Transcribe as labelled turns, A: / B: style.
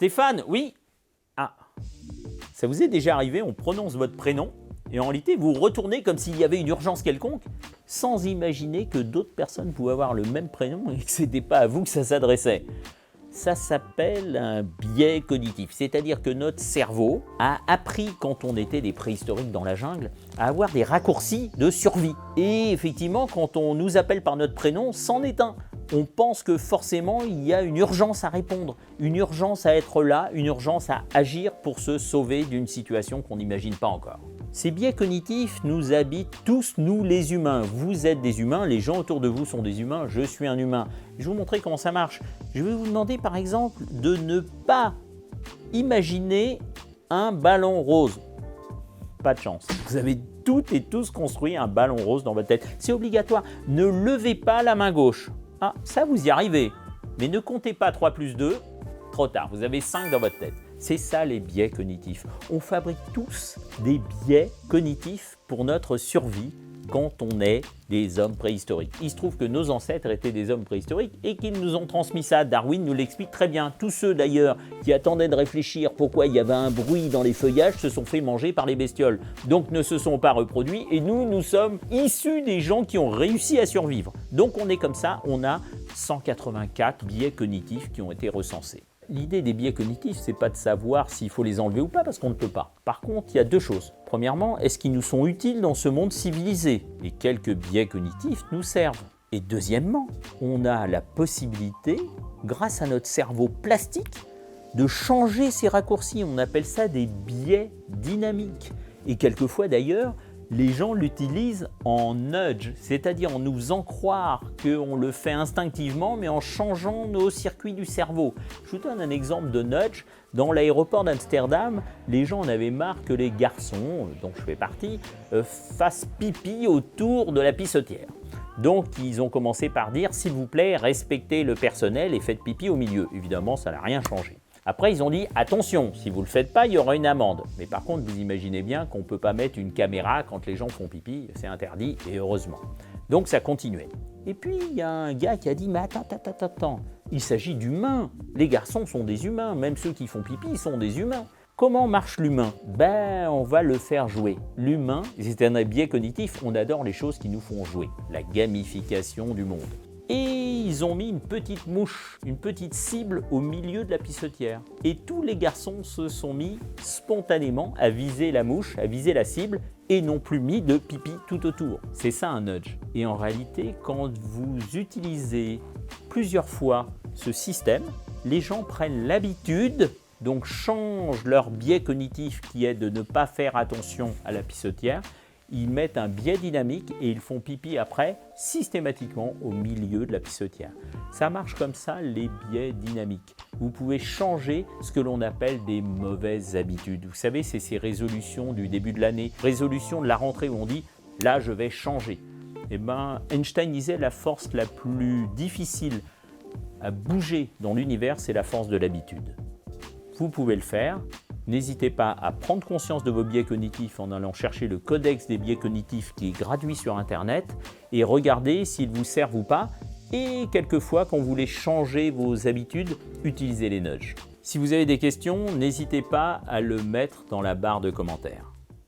A: Stéphane, oui? Ah, ça vous est déjà arrivé, on prononce votre prénom et en réalité vous retournez comme s'il y avait une urgence quelconque, sans imaginer que d'autres personnes pouvaient avoir le même prénom et que ce n'était pas à vous que ça s'adressait. Ça s'appelle un biais cognitif, c'est-à-dire que notre cerveau a appris, quand on était des préhistoriques dans la jungle, à avoir des raccourcis de survie. Et effectivement, quand on nous appelle par notre prénom, c'en est un. On pense que forcément, il y a une urgence à répondre, une urgence à être là, une urgence à agir pour se sauver d'une situation qu'on n'imagine pas encore. Ces biais cognitifs nous habitent tous, nous les humains. Vous êtes des humains, les gens autour de vous sont des humains, je suis un humain. Je vais vous montrer comment ça marche. Je vais vous demander par exemple de ne pas imaginer un ballon rose. Pas de chance. Vous avez toutes et tous construit un ballon rose dans votre tête. C'est obligatoire. Ne levez pas la main gauche. Ah, ça vous y arrivez. Mais ne comptez pas 3 plus 2, trop tard. Vous avez 5 dans votre tête. C'est ça les biais cognitifs. On fabrique tous des biais cognitifs pour notre survie quand on est des hommes préhistoriques. Il se trouve que nos ancêtres étaient des hommes préhistoriques et qu'ils nous ont transmis ça. Darwin nous l'explique très bien. Tous ceux d'ailleurs qui attendaient de réfléchir pourquoi il y avait un bruit dans les feuillages se sont fait manger par les bestioles. Donc ne se sont pas reproduits et nous sommes issus des gens qui ont réussi à survivre. Donc on est comme ça, on a 184 biais cognitifs qui ont été recensés. L'idée des biais cognitifs, c'est pas de savoir s'il faut les enlever ou pas, parce qu'on ne peut pas. Par contre, il y a deux choses. Premièrement, est-ce qu'ils nous sont utiles dans ce monde civilisé? Et quelques biais cognitifs nous servent. Et deuxièmement, on a la possibilité, grâce à notre cerveau plastique, de changer ces raccourcis. On appelle ça des biais dynamiques. Et quelquefois d'ailleurs, les gens l'utilisent en nudge, c'est-à-dire en nous faisant croire qu'on le fait instinctivement, mais en changeant nos circuits du cerveau. Je vous donne un exemple de nudge. Dans l'aéroport d'Amsterdam, les gens en avaient marre que les garçons, dont je fais partie, fassent pipi autour de la pissotière. Donc ils ont commencé par dire « s'il vous plaît, respectez le personnel et faites pipi au milieu ». Évidemment, ça n'a rien changé. Après, ils ont dit « attention, si vous ne le faites pas, il y aura une amende ». Mais par contre, vous imaginez bien qu'on ne peut pas mettre une caméra quand les gens font pipi, c'est interdit, et heureusement. Donc ça continuait. Et puis, il y a un gars qui a dit « mais attends, il s'agit d'humains. Les garçons sont des humains, même ceux qui font pipi sont des humains. Comment marche l'humain? Ben, on va le faire jouer. L'humain, c'est un biais cognitif, on adore les choses qui nous font jouer. La gamification du monde. Et ils ont mis une petite mouche, une petite cible au milieu de la pissotière. Et tous les garçons se sont mis spontanément à viser la mouche, à viser la cible, et n'ont plus mis de pipi tout autour. C'est ça un nudge. Et en réalité, quand vous utilisez plusieurs fois ce système, les gens prennent l'habitude, donc changent leur biais cognitif qui est de ne pas faire attention à la pissotière. Ils mettent un biais dynamique et ils font pipi après systématiquement au milieu de la pissotière. Ça marche comme ça les biais dynamiques. Vous pouvez changer ce que l'on appelle des mauvaises habitudes. Vous savez, c'est ces résolutions du début de l'année, résolutions de la rentrée où on dit « là, je vais changer ». Eh bien, Einstein disait la force la plus difficile à bouger dans l'univers, c'est la force de l'habitude. Vous pouvez le faire. N'hésitez pas à prendre conscience de vos biais cognitifs en allant chercher le codex des biais cognitifs qui est gratuit sur Internet et regardez s'ils vous servent ou pas. Et quelquefois, quand vous voulez changer vos habitudes, utilisez les nudges. Si vous avez des questions, n'hésitez pas à le mettre dans la barre de commentaires.